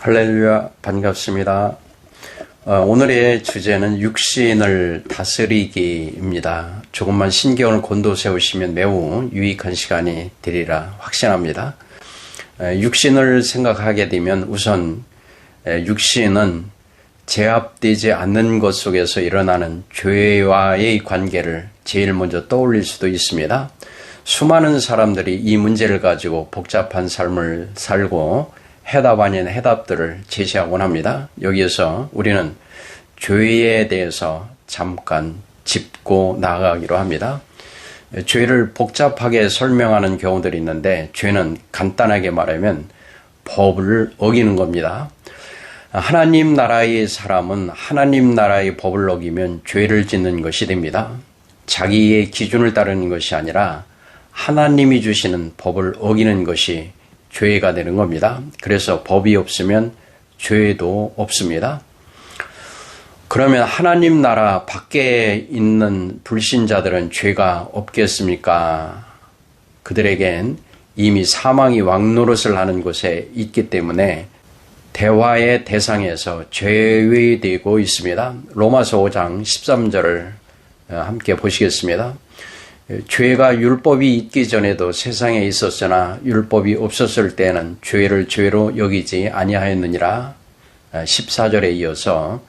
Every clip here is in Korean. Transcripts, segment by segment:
할렐루야, 반갑습니다. 오늘의 주제는 육신을 다스리기입니다. 조금만 신경을 곤두세우시면 매우 유익한 시간이 되리라 확신합니다. 육신을 생각하게 되면 우선 육신은 제압되지 않는 것 속에서 일어나는 죄와의 관계를 제일 먼저 떠올릴 수도 있습니다. 수많은 사람들이 이 문제를 가지고 복잡한 삶을 살고 해답 아닌 해답들을 제시하곤 합니다. 여기에서 우리는 죄에 대해서 잠깐 짚고 나아가기로 합니다. 죄를 복잡하게 설명하는 경우들이 있는데 죄는 간단하게 말하면 법을 어기는 겁니다. 하나님 나라의 사람은 하나님 나라의 법을 어기면 죄를 짓는 것이 됩니다. 자기의 기준을 따르는 것이 아니라 하나님이 주시는 법을 어기는 것이 죄가 되는 겁니다. 그래서 법이 없으면 죄도 없습니다. 그러면 하나님 나라 밖에 있는 불신자들은 죄가 없겠습니까? 그들에겐 이미 사망이 왕노릇을 하는 곳에 있기 때문에 대화의 대상에서 제외되고 있습니다. 로마서 5장 13절을 함께 보시겠습니다. 죄가 율법이 있기 전에도 세상에 있었으나 율법이 없었을 때는 죄를 죄로 여기지 아니하였느니라. 14절에 이어서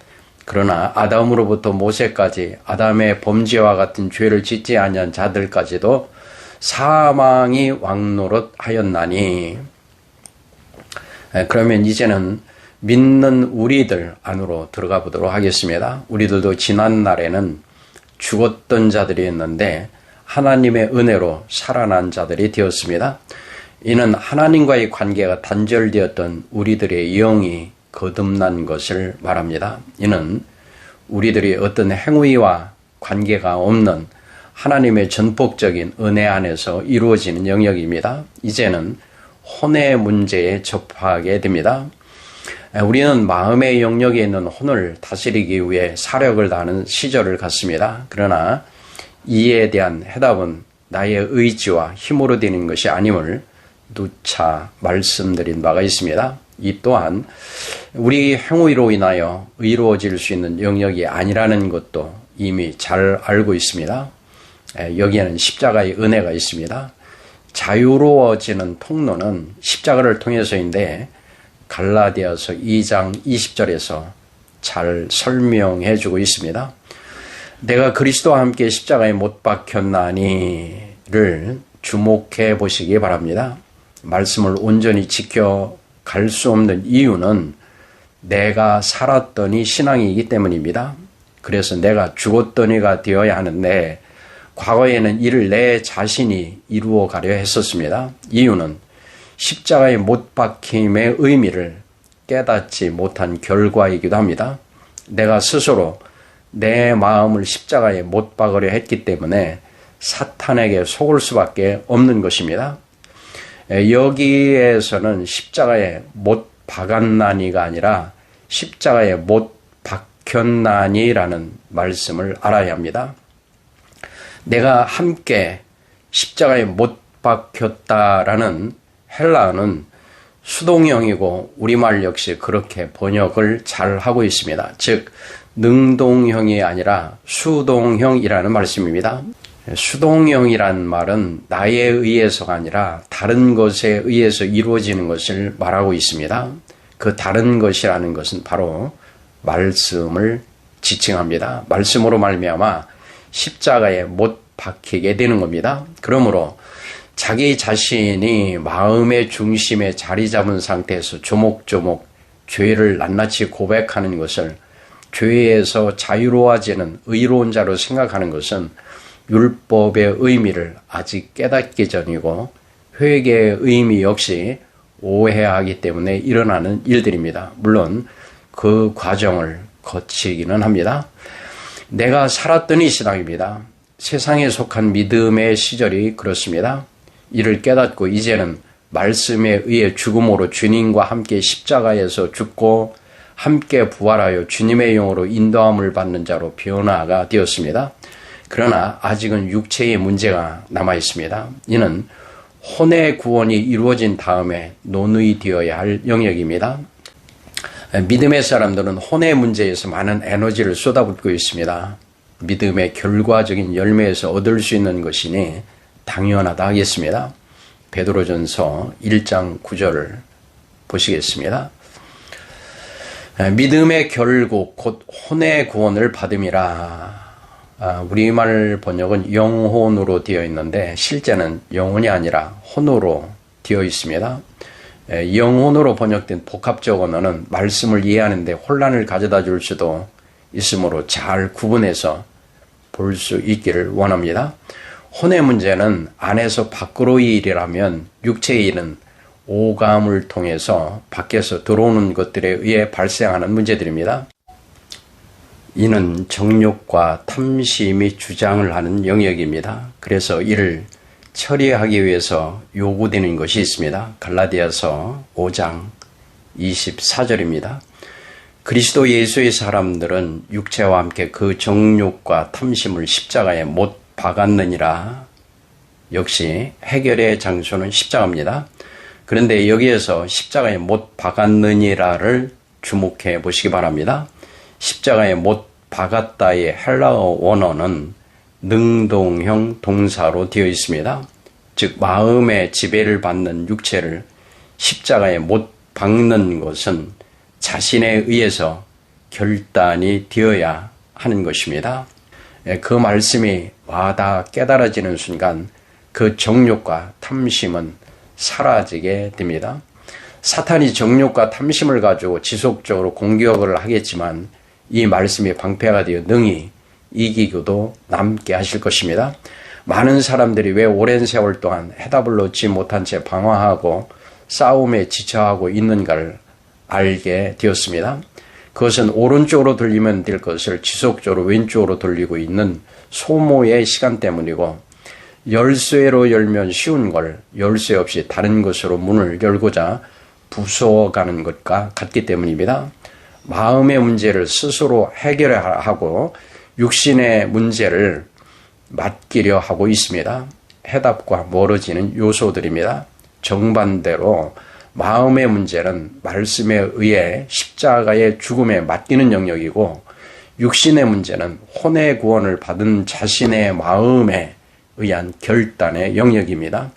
그러나 아담으로부터 모세까지 아담의 범죄와 같은 죄를 짓지 아니한 자들까지도 사망이 왕노릇하였나니. 그러면 이제는 믿는 우리들 안으로 들어가 보도록 하겠습니다. 우리들도 지난 날에는 죽었던 자들이었는데 하나님의 은혜로 살아난 자들이 되었습니다. 이는 하나님과의 관계가 단절되었던 우리들의 영이 거듭난 것을 말합니다. 이는 우리들이 어떤 행위와 관계가 없는 하나님의 전폭적인 은혜 안에서 이루어지는 영역입니다. 이제는 혼의 문제에 접하게 됩니다. 우리는 마음의 영역에 있는 혼을 다스리기 위해 사력을 다하는 시절을 갖습니다. 그러나 이에 대한 해답은 나의 의지와 힘으로 되는 것이 아님을 누차 말씀드린 바가 있습니다. 이 또한 우리 행위로 인하여 이루어질 수 있는 영역이 아니라는 것도 이미 잘 알고 있습니다. 여기에는 십자가의 은혜가 있습니다. 자유로워지는 통로는 십자가를 통해서인데 갈라디아서 2장 20절에서 잘 설명해 주고 있습니다. 내가 그리스도와 함께 십자가에 못 박혔나니를 주목해 보시기 바랍니다. 말씀을 온전히 지켜갈 수 없는 이유는 내가 살았더니 신앙이기 때문입니다. 그래서 내가 죽었더니가 되어야 하는데 과거에는 이를 내 자신이 이루어 가려 했었습니다. 이유는 십자가에 못 박힘의 의미를 깨닫지 못한 결과이기도 합니다. 내가 스스로 내 마음을 십자가에 못 박으려 했기 때문에 사탄에게 속을 수밖에 없는 것입니다. 여기에서는 십자가에 못 박았나니가 아니라 십자가에 못 박혔나니라는 말씀을 알아야 합니다. 내가 함께 십자가에 못 박혔다라는 헬라어는 수동형이고 우리말 역시 그렇게 번역을 잘 하고 있습니다. 즉 능동형이 아니라 수동형이라는 말씀입니다. 수동형이란 말은 나에 의해서가 아니라 다른 것에 의해서 이루어지는 것을 말하고 있습니다. 그 다른 것이라는 것은 바로 말씀을 지칭합니다. 말씀으로 말미암아 십자가에 못 박히게 되는 겁니다. 그러므로 자기 자신이 마음의 중심에 자리 잡은 상태에서 조목조목 죄를 낱낱이 고백하는 것을 죄에서 자유로워지는 의로운 자로 생각하는 것은 율법의 의미를 아직 깨닫기 전이고 회개의 의미 역시 오해하기 때문에 일어나는 일들입니다. 물론 그 과정을 거치기는 합니다. 내가 살았더니 신앙입니다. 세상에 속한 믿음의 시절이 그렇습니다. 이를 깨닫고 이제는 말씀에 의해 죽음으로 주님과 함께 십자가에서 죽고 함께 부활하여 주님의 영으로 인도함을 받는 자로 변화가 되었습니다. 그러나 아직은 육체의 문제가 남아 있습니다. 이는 혼의 구원이 이루어진 다음에 논의되어야 할 영역입니다. 믿음의 사람들은 혼의 문제에서 많은 에너지를 쏟아붓고 있습니다. 믿음의 결과적인 열매에서 얻을 수 있는 것이니 당연하다 하겠습니다. 베드로전서 1장 9절을 보시겠습니다. 믿음의 결국 곧 혼의 구원을 받음이라. 우리말 번역은 영혼으로 되어 있는데 실제는 영혼이 아니라 혼으로 되어 있습니다. 영혼으로 번역된 복합적 언어는 말씀을 이해하는 데 혼란을 가져다 줄 수도 있으므로 잘 구분해서 볼 수 있기를 원합니다. 혼의 문제는 안에서 밖으로의 일이라면 육체의 일은 오감을 통해서 밖에서 들어오는 것들에 의해 발생하는 문제들입니다. 이는 정욕과 탐심이 주장을 하는 영역입니다. 그래서 이를 처리하기 위해서 요구되는 것이 있습니다. 갈라디아서 5장 24절입니다. 그리스도 예수의 사람들은 육체와 함께 그 정욕과 탐심을 십자가에 못 박았느니라. 역시 해결의 장소는 십자가입니다. 그런데 여기에서 십자가에 못 박았느니라를 주목해 보시기 바랍니다. 십자가에 못 박았다의 헬라어 원어는 능동형 동사로 되어 있습니다. 즉 마음의 지배를 받는 육체를 십자가에 못 박는 것은 자신에 의해서 결단이 되어야 하는 것입니다. 그 말씀이 와닿아 깨달아지는 순간 그 정욕과 탐심은 사라지게 됩니다. 사탄이 정욕과 탐심을 가지고 지속적으로 공격을 하겠지만 이 말씀이 방패가 되어 능히 이기고도 남게 하실 것입니다. 많은 사람들이 왜 오랜 세월 동안 해답을 얻지 못한 채 방황하고 싸움에 지쳐하고 있는가를 알게 되었습니다. 그것은 오른쪽으로 돌리면 될 것을 지속적으로 왼쪽으로 돌리고 있는 소모의 시간 때문이고 열쇠로 열면 쉬운 걸 열쇠 없이 다른 것으로 문을 열고자 부숴가는 것과 같기 때문입니다. 마음의 문제를 스스로 해결하고 육신의 문제를 맡기려 하고 있습니다. 해답과 멀어지는 요소들입니다. 정반대로 마음의 문제는 말씀에 의해 십자가의 죽음에 맡기는 영역이고 육신의 문제는 혼의 구원을 받은 자신의 마음에 의한 결단의 영역입니다.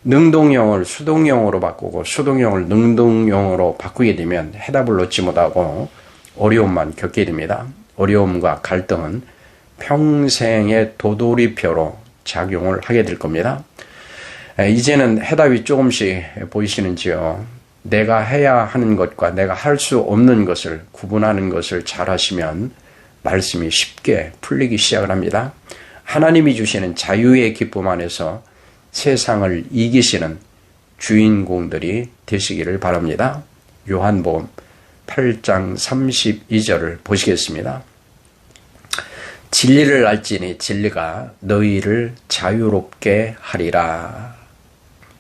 능동형을 수동형으로 바꾸고 수동형을 능동형으로 바꾸게 되면 해답을 얻지 못하고 어려움만 겪게 됩니다. 어려움과 갈등은 평생의 도돌이표로 작용을 하게 될 겁니다. 이제는 해답이 조금씩 보이시는지요? 내가 해야 하는 것과 내가 할 수 없는 것을 구분하는 것을 잘 하시면 말씀이 쉽게 풀리기 시작을 합니다. 하나님이 주시는 자유의 기쁨 안에서 세상을 이기시는 주인공들이 되시기를 바랍니다. 요한복음 8장 32절을 보시겠습니다. 진리를 알지니 진리가 너희를 자유롭게 하리라.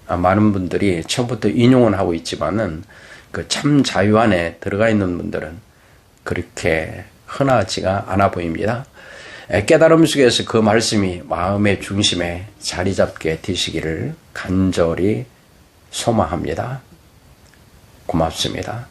많은 분들이 처음부터 인용은 하고 있지만은 그 참 자유 안에 들어가 있는 분들은 그렇게 흔하지가 않아 보입니다. 깨달음 속에서 그 말씀이 마음의 중심에 자리 잡게 되시기를 간절히 소망합니다. 고맙습니다.